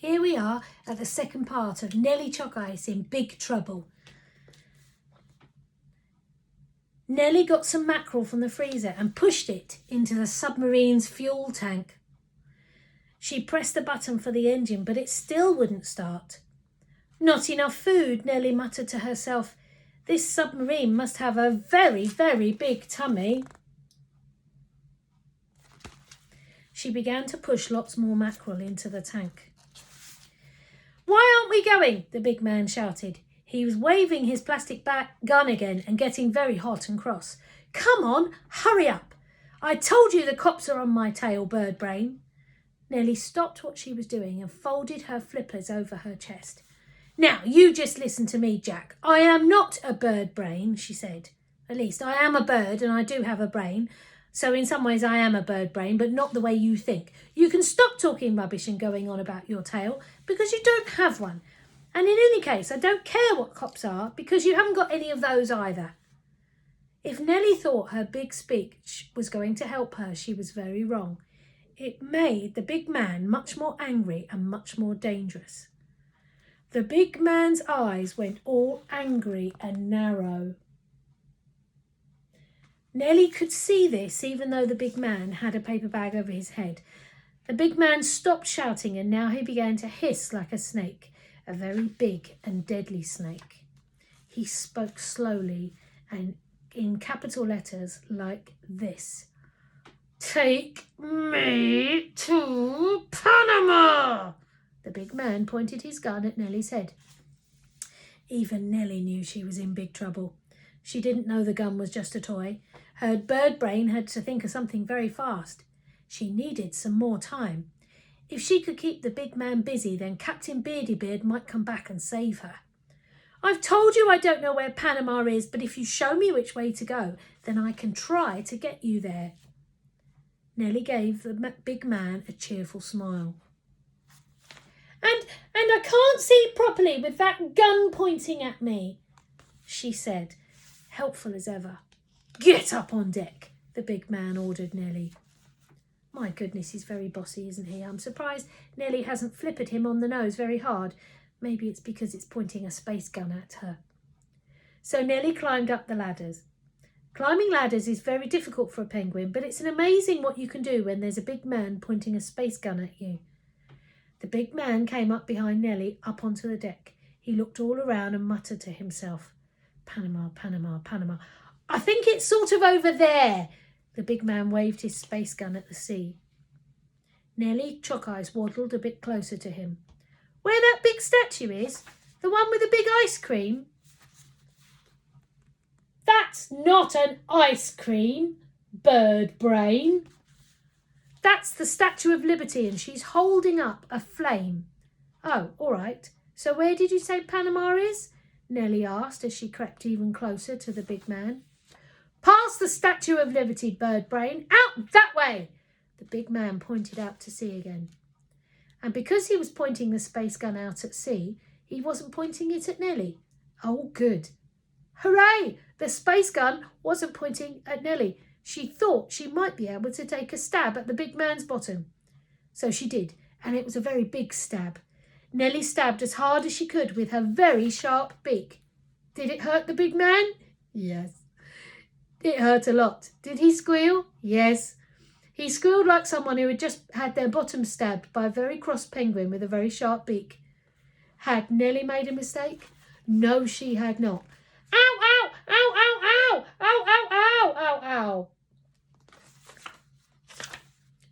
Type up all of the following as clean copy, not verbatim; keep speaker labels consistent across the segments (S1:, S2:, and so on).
S1: Here we are at the second part of Nellie Choc Ice in big trouble. Nellie got some mackerel from the freezer and pushed it into the submarine's fuel tank. She pressed the button for the engine, but it still wouldn't start. Not enough food, Nellie muttered to herself. This submarine must have a very, very big tummy. She began to push lots more mackerel into the tank. Why aren't we going? The big man shouted. He was waving his plastic gun again and getting very hot and cross. Come on, hurry up. I told you the cops are on my tail, bird brain. Nellie stopped what she was doing and folded her flippers over her chest. Now, you just listen to me, Jack. I am not a bird brain, she said. At least I am a bird and I do have a brain. So in some ways I am a bird brain, but not the way you think. You can stop talking rubbish and going on about your tail because you don't have one. And in any case, I don't care what cops are because you haven't got any of those either. If Nellie thought her big speech was going to help her, she was very wrong. It made the big man much more angry and much more dangerous. The big man's eyes went all angry and narrow. Nellie could see this even though the big man had a paper bag over his head. The big man stopped shouting and now he began to hiss like a snake, a very big and deadly snake. He spoke slowly and in capital letters like this. Take me to Panama! The big man pointed his gun at Nellie's head. Even Nellie knew she was in big trouble. She didn't know the gun was just a toy. Her bird brain had to think of something very fast. She needed some more time. If she could keep the big man busy, then Captain Beardybeard might come back and save her. I've told you I don't know where Panama is, but if you show me which way to go, then I can try to get you there. Nellie gave the big man a cheerful smile. And I can't see properly with that gun pointing at me, she said, helpful as ever. Get up on deck, the big man ordered Nellie. My goodness, he's very bossy, isn't he? I'm surprised Nellie hasn't flippered him on the nose very hard. Maybe it's because it's pointing a space gun at her. So Nellie climbed up the ladders. Climbing ladders is very difficult for a penguin, but it's amazing what you can do when there's a big man pointing a space gun at you. The big man came up behind Nellie, up onto the deck. He looked all around and muttered to himself, Panama, Panama, Panama. I think it's sort of over there. The big man waved his space gun at the sea. Nellie Choc Ice waddled a bit closer to him. Where that big statue is? The one with the big ice cream? That's not an ice cream, bird brain. That's the Statue of Liberty and she's holding up a flame. Oh, all right. So where did you say Panama is? Nellie asked as she crept even closer to the big man. Past the Statue of Liberty, bird brain. Out that way. The big man pointed out to sea again. And because he was pointing the space gun out at sea, he wasn't pointing it at Nellie. Oh, good. Hooray! The space gun wasn't pointing at Nellie. She thought she might be able to take a stab at the big man's bottom. So she did, and it was a very big stab. Nellie stabbed as hard as she could with her very sharp beak. Did it hurt the big man? Yes. It hurt a lot. Did he squeal? Yes. He squealed like someone who had just had their bottom stabbed by a very cross penguin with a very sharp beak. Had Nellie made a mistake? No, she had not. Ow, ow, ow, ow, ow, ow, ow, ow, ow, ow.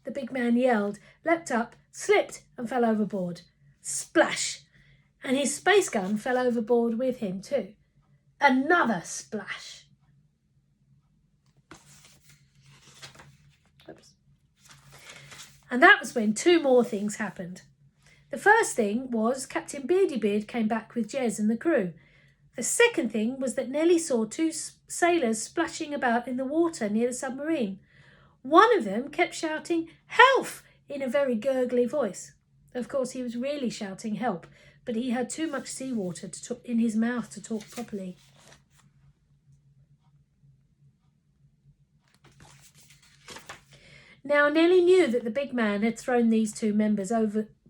S1: The big man yelled, leapt up, slipped and fell overboard. Splash! And his space gun fell overboard with him too. Another splash. Oops. And that was when two more things happened. The first thing was Captain Beardybeard came back with Jez and the crew. The second thing was that Nellie saw two sailors splashing about in the water near the submarine. One of them kept shouting, "Help!" in a very gurgly voice. Of course, he was really shouting help, but he had too much seawater in his mouth to talk properly. Now, Nellie knew that the big man had thrown these two members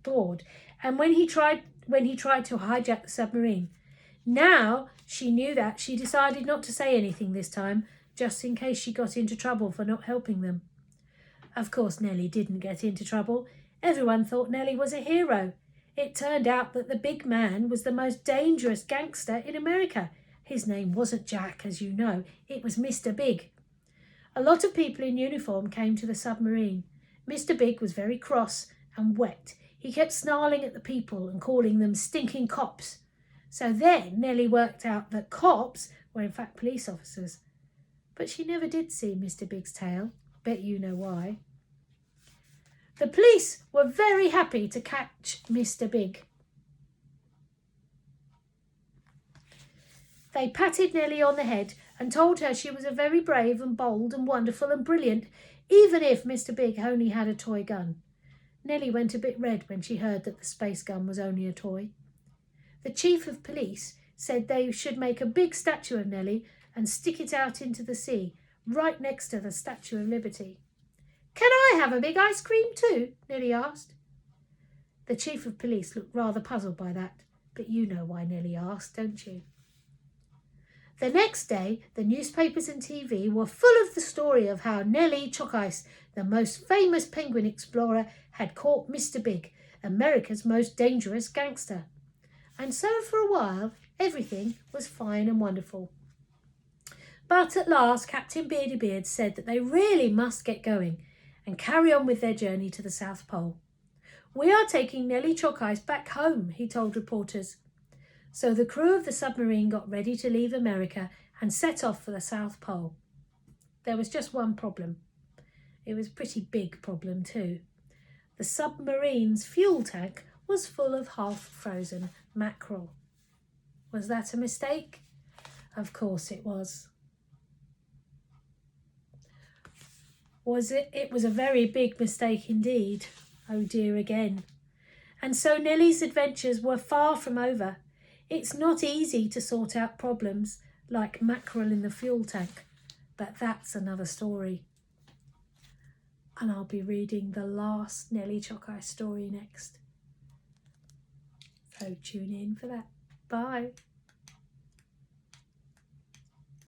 S1: board, and when he tried to hijack the submarine. Now she knew that, she decided not to say anything this time, just in case she got into trouble for not helping them. Of course, Nellie didn't get into trouble. Everyone thought Nellie was a hero. It turned out that the big man was the most dangerous gangster in America. His name wasn't Jack, as you know. It was Mr. Big. A lot of people in uniform came to the submarine. Mr. Big was very cross and wet. He kept snarling at the people and calling them stinking cops. So then Nellie worked out that cops were in fact police officers. But she never did see Mr. Big's tail. Bet you know why. The police were very happy to catch Mr. Big. They patted Nellie on the head and told her she was a very brave and bold and wonderful and brilliant, even if Mr. Big only had a toy gun. Nellie went a bit red when she heard that the space gun was only a toy. The chief of police said they should make a big statue of Nellie and stick it out into the sea, right next to the Statue of Liberty. "Can I have a big ice cream too?" Nellie asked. The chief of police looked rather puzzled by that, but you know why Nellie asked, don't you? The next day, the newspapers and TV were full of the story of how Nellie Choc, the most famous penguin explorer, had caught Mr. Big, America's most dangerous gangster. And so for a while, everything was fine and wonderful. But at last, Captain Beardybeard said that they really must get going and carry on with their journey to the South Pole. "We are taking Nellie Choc back home," he told reporters. So the crew of the submarine got ready to leave America and set off for the South Pole. There was just one problem. It was a pretty big problem too. The submarine's fuel tank was full of half-frozen mackerel. Was that a mistake? Of course it was. It was a very big mistake indeed. Oh dear again. And so Nellie's adventures were far from over. It's not easy to sort out problems like mackerel in the fuel tank, but that's another story. And I'll be reading the last Nellie Choc story next. So tune in for that. Bye.